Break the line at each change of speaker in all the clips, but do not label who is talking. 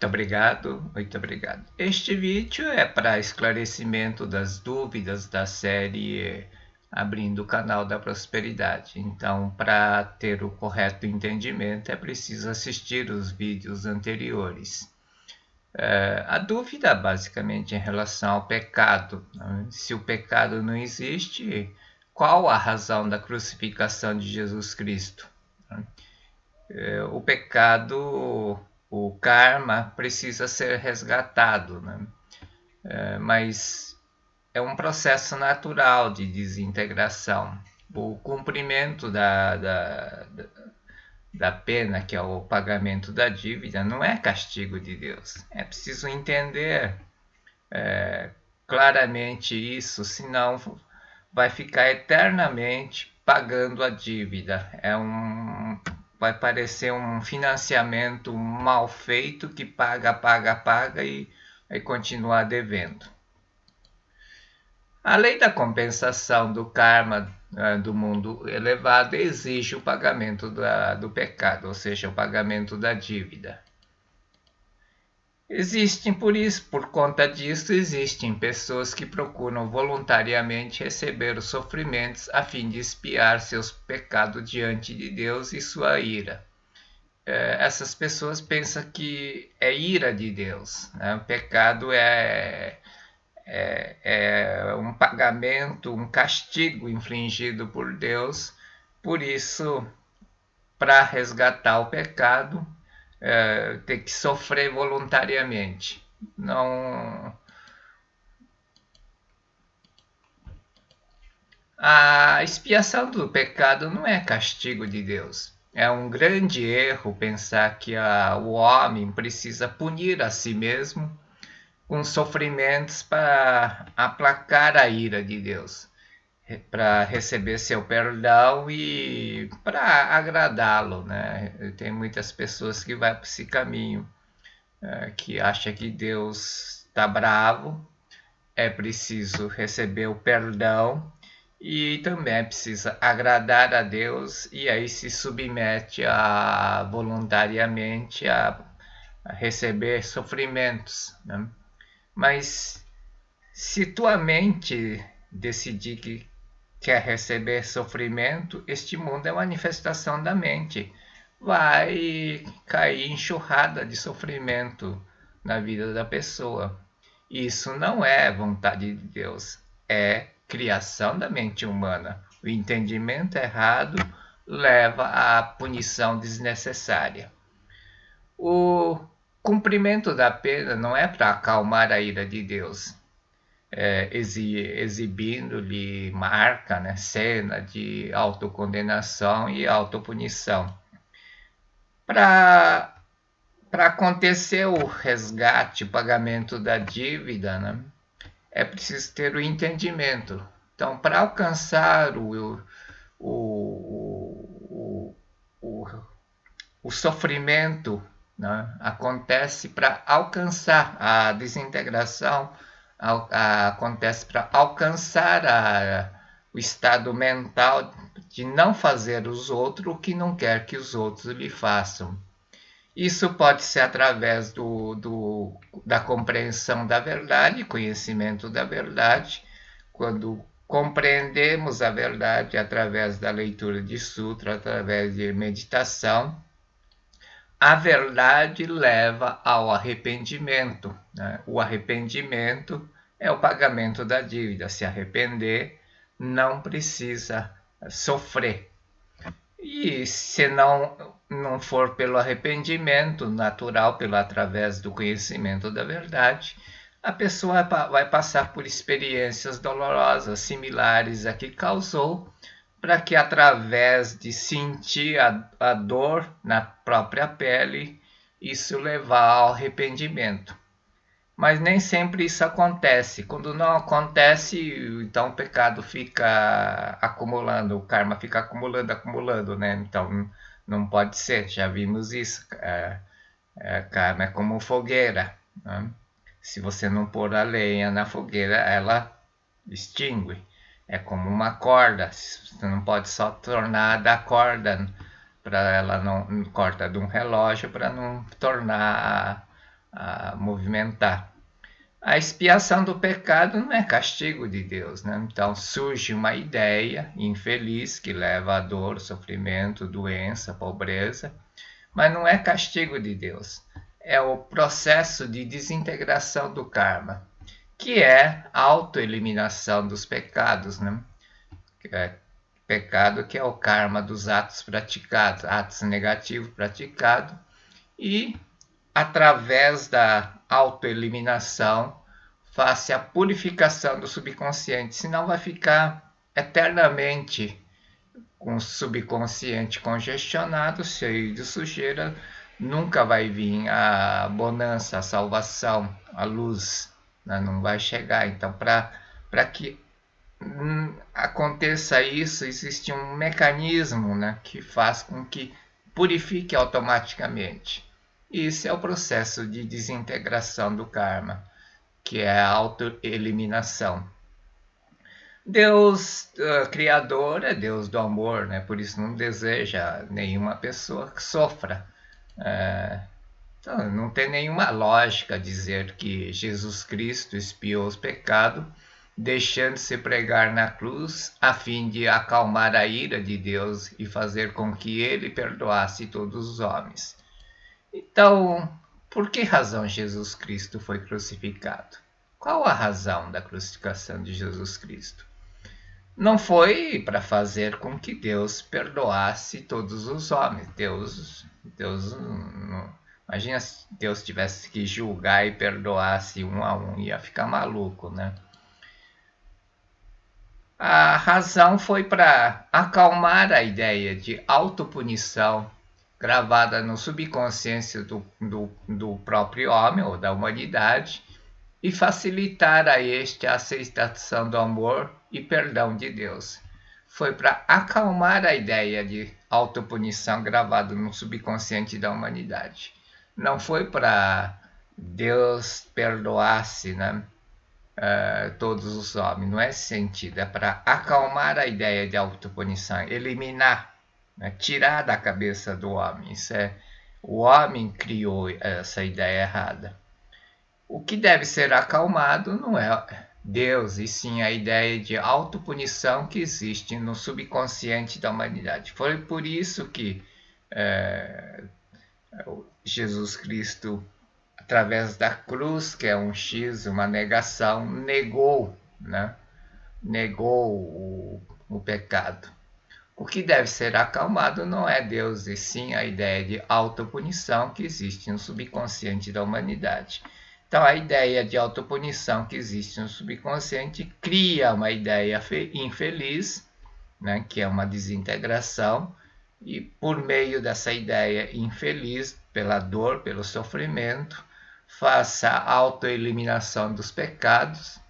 Muito obrigado, muito obrigado. Este vídeo é para esclarecimento das dúvidas da série Abrindo o Canal da Prosperidade. Então, para ter o correto entendimento, é preciso assistir os vídeos anteriores. A dúvida, basicamente, em relação ao pecado. Se o pecado não existe, qual a razão da crucificação de Jesus Cristo? O pecado, o karma, precisa ser resgatado, né? Mas é um processo natural de desintegração. O cumprimento da pena, que é o pagamento da dívida, não é castigo de Deus. É preciso entender claramente isso, senão vai ficar eternamente pagando a dívida. Vai parecer um financiamento mal feito que paga e vai continuar devendo. A lei da compensação do karma do mundo elevado exige o pagamento do pecado, ou seja, o pagamento da dívida. Por conta disso, existem pessoas que procuram voluntariamente receber os sofrimentos a fim de expiar seus pecados diante de Deus e sua ira. Essas pessoas pensam que é ira de Deus, né? O pecado é um pagamento, um castigo infligido por Deus. Por isso, para resgatar o pecado, ter que sofrer voluntariamente. Não. A expiação do pecado não é castigo de Deus. É um grande erro pensar que o homem precisa punir a si mesmo com sofrimentos para aplacar a ira de Deus, para receber seu perdão e para agradá-lo, né? Tem muitas pessoas que vão por esse caminho, que acham que Deus está bravo, é preciso receber o perdão e também é preciso agradar a Deus, e aí se submete voluntariamente a receber sofrimentos, né? Mas se tua mente decidir que quer receber sofrimento, este mundo é manifestação da mente. Vai cair enxurrada de sofrimento na vida da pessoa. Isso não é vontade de Deus, é criação da mente humana. O entendimento errado leva à punição desnecessária. O cumprimento da pena não é para acalmar a ira de Deus, exibindo-lhe marca, né, cena de autocondenação e autopunição. Para acontecer o resgate, o pagamento da dívida, né, é preciso ter o entendimento. Então, para alcançar o sofrimento, né, acontece para alcançar a desintegração, acontece para alcançar o estado mental de não fazer os outros o que não quer que os outros lhe façam. Isso pode ser através da compreensão da verdade, conhecimento da verdade. Quando compreendemos a verdade através da leitura de sutra, através de meditação, a verdade leva ao arrependimento, né? O arrependimento é o pagamento da dívida. Se arrepender, não precisa sofrer. E se não for pelo arrependimento natural, através do conhecimento da verdade, a pessoa vai passar por experiências dolorosas similares a que causou, para que através de sentir a dor na própria pele, isso levar ao arrependimento. Mas nem sempre isso acontece. Quando não acontece, então o pecado fica acumulando, o karma fica acumulando, né? Então não pode ser, já vimos isso. Karma é como fogueira, né? Se você não pôr a lenha na fogueira, ela extingue. É como uma corda, você não pode só tornar da corda, para ela não corta de um relógio para não tornar a movimentar. A expiação do pecado não é castigo de Deus, né? Então surge uma ideia infeliz que leva a dor, sofrimento, doença, pobreza, mas não é castigo de Deus. É o processo de desintegração do karma, que é a autoeliminação dos pecados, né? Pecado que é o karma dos atos praticados, atos negativos praticados, e através da autoeliminação faz-se a purificação do subconsciente, senão vai ficar eternamente com o subconsciente congestionado, cheio de sujeira, nunca vai vir a bonança, a salvação, a luz, né? Não vai chegar. Então, para que aconteça isso, existe um mecanismo, né, que faz com que purifique automaticamente. Isso é o processo de desintegração do karma, que é a autoeliminação. Deus criador é Deus do amor, né? Por isso não deseja nenhuma pessoa que sofra. Então, não tem nenhuma lógica dizer que Jesus Cristo expiou os pecados, deixando-se pregar na cruz, a fim de acalmar a ira de Deus e fazer com que ele perdoasse todos os homens. Então, por que razão Jesus Cristo foi crucificado? Qual a razão da crucificação de Jesus Cristo? Não foi para fazer com que Deus perdoasse todos os homens. Deus não, imagina se Deus tivesse que julgar e perdoasse um a um, ia ficar maluco, né? A razão foi para acalmar a ideia de autopunição gravada no subconsciente do próprio homem ou da humanidade e facilitar a este a aceitação do amor e perdão de Deus. Foi para acalmar a ideia de autopunição gravada no subconsciente da humanidade. Não foi para Deus perdoasse, né, todos os homens, não é esse sentido. É para acalmar a ideia de autopunição, eliminar, né, tirar da cabeça do homem. O homem criou essa ideia errada. O que deve ser acalmado não é Deus, e sim a ideia de autopunição que existe no subconsciente da humanidade. Foi por isso que Jesus Cristo, através da cruz, que é um X, uma negação, negou, né? Negou o pecado. O que deve ser acalmado não é Deus, e sim a ideia de autopunição que existe no subconsciente da humanidade. Então, a ideia de autopunição que existe no subconsciente cria uma ideia infeliz, né, que é uma desintegração, e por meio dessa ideia infeliz, pela dor, pelo sofrimento, faça a autoeliminação dos pecados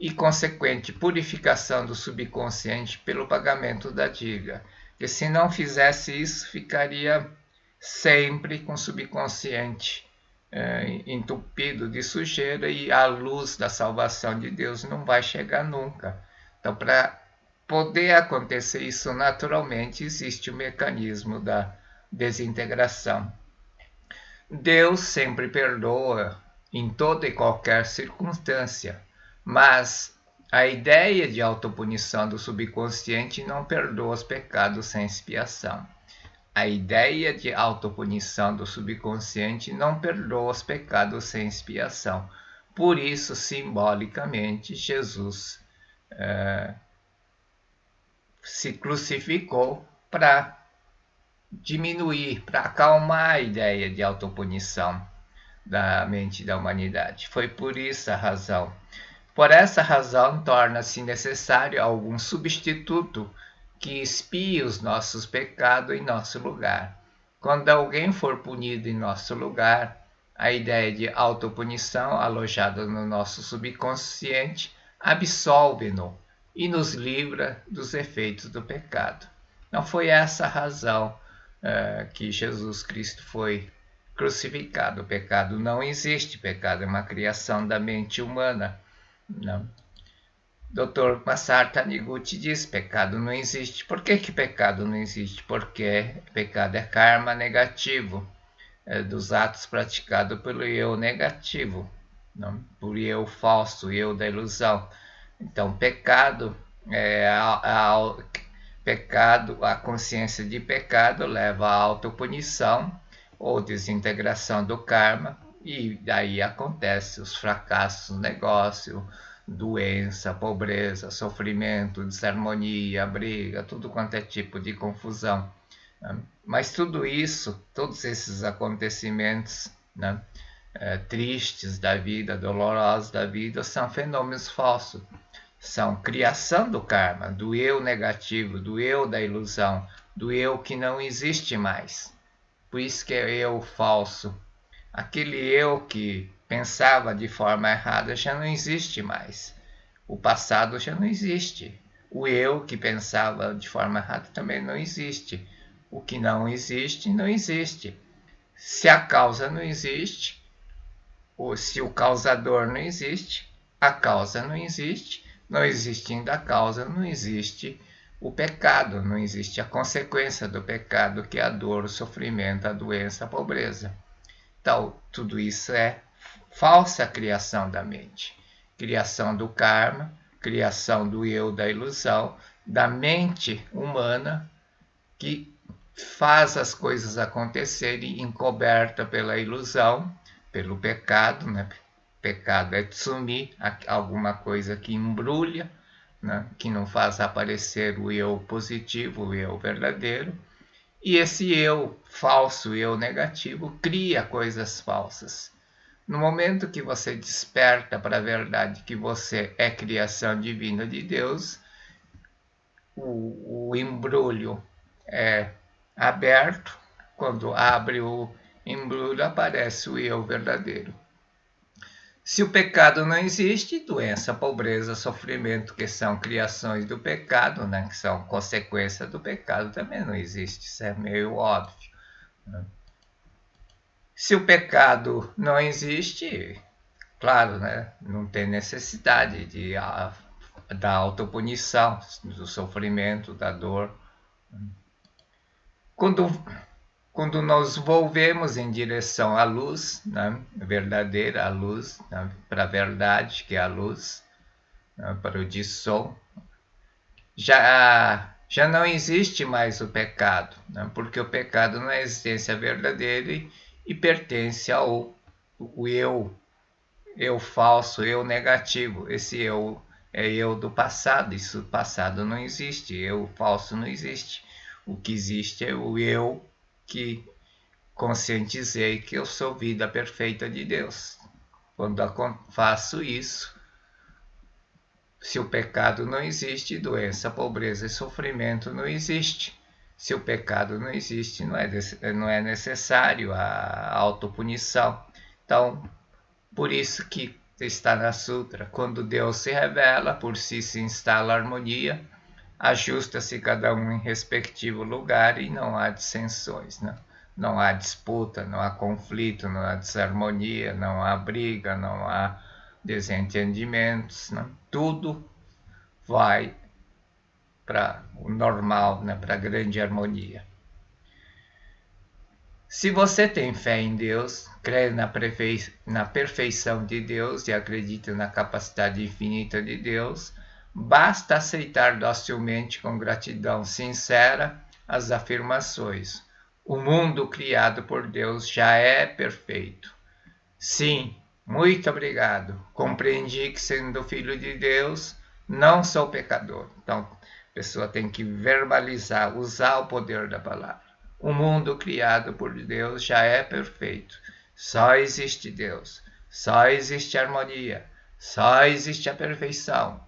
e consequente purificação do subconsciente pelo pagamento da dívida. Porque se não fizesse isso, ficaria sempre com o subconsciente entupido de sujeira e a luz da salvação de Deus não vai chegar nunca. Então, para poder acontecer isso naturalmente, existe o mecanismo da desintegração. Deus sempre perdoa em toda e qualquer circunstância, mas a ideia de autopunição do subconsciente não perdoa os pecados sem expiação. A ideia de autopunição do subconsciente não perdoa os pecados sem expiação. Por isso, simbolicamente, Jesus se crucificou para diminuir, para acalmar a ideia de autopunição da mente da humanidade. Foi por isso a razão. Por essa razão, torna-se necessário algum substituto que expie os nossos pecados em nosso lugar. Quando alguém for punido em nosso lugar, a ideia de autopunição alojada no nosso subconsciente absolve-no e nos livra dos efeitos do pecado. Não foi essa a razão que Jesus Cristo foi crucificado. O pecado não existe, o pecado é uma criação da mente humana. Não. Dr. Masaru Taniguchi diz: pecado não existe. Por que pecado não existe? Porque pecado é karma negativo. dos atos praticados pelo eu negativo, não? Por eu falso, eu da ilusão. Então, pecado pecado, a consciência de pecado leva à autopunição ou desintegração do karma, e daí acontece os fracassos no negócio, doença, pobreza, sofrimento, desarmonia, briga, tudo quanto é tipo de confusão. Né? Mas tudo isso, todos esses acontecimentos, né, tristes da vida, dolorosos da vida, são fenômenos falsos. São criação do karma, do eu negativo, do eu da ilusão, do eu que não existe mais. Por isso que é eu falso. Aquele eu que pensava de forma errada já não existe mais. O passado já não existe. O eu que pensava de forma errada também não existe. O que não existe, não existe. Se a causa não existe, ou se o causador não existe, a causa não existe. Não existindo a causa, não existe o pecado, não existe a consequência do pecado, que é a dor, o sofrimento, a doença, a pobreza. Então, tudo isso é falsa criação da mente. Criação do karma, criação do eu da ilusão, da mente humana que faz as coisas acontecerem encoberta pela ilusão, pelo pecado, né? Pecado é tsumi, alguma coisa que embrulha, né? Que não faz aparecer o eu positivo, o eu verdadeiro. E esse eu falso, eu negativo, cria coisas falsas. No momento que você desperta para a verdade que você é criação divina de Deus, o embrulho é aberto. Quando abre o embrulho, aparece o eu verdadeiro. Se o pecado não existe, doença, pobreza, sofrimento, que são criações do pecado, né, que são consequência do pecado, também não existe. Isso é meio óbvio. Né? Se o pecado não existe, claro, né, não tem necessidade da autopunição, do sofrimento, da dor. Quando nos volvemos em direção à luz, né, verdadeira, a luz, né, para a verdade, que é a luz, né, para o Dissol, já não existe mais o pecado, né, porque o pecado não é a existência verdadeira e pertence ao eu falso, eu negativo. Esse eu é eu do passado, isso passado não existe, eu falso não existe. O que existe é o eu que conscientizei que eu sou vida perfeita de Deus. Quando faço isso, se o pecado não existe, doença, pobreza e sofrimento não existe. Se o pecado não existe, não é necessário a autopunição. Então, por isso que está na Sutra, quando Deus se revela, por si se instala a harmonia, ajusta-se cada um em respectivo lugar e não há dissensões, né? Não há disputa, não há conflito, não há desarmonia, não há briga, não há desentendimentos, né? Tudo vai para o normal, né? Para a grande harmonia. Se você tem fé em Deus, crê na perfeição de Deus e acredita na capacidade infinita de Deus, basta aceitar docilmente, com gratidão sincera, as afirmações: o mundo criado por Deus já é perfeito. Sim, muito obrigado. Compreendi que, sendo filho de Deus, não sou pecador. Então, a pessoa tem que verbalizar, usar o poder da palavra. O mundo criado por Deus já é perfeito. Só existe Deus. Só existe harmonia. Só existe a perfeição.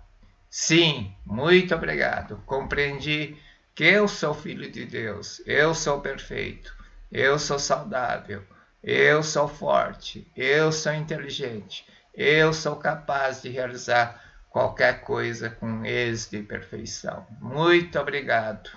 Sim, muito obrigado. Compreendi que eu sou filho de Deus. Eu sou perfeito. Eu sou saudável. Eu sou forte. Eu sou inteligente. Eu sou capaz de realizar qualquer coisa com êxito e perfeição. Muito obrigado.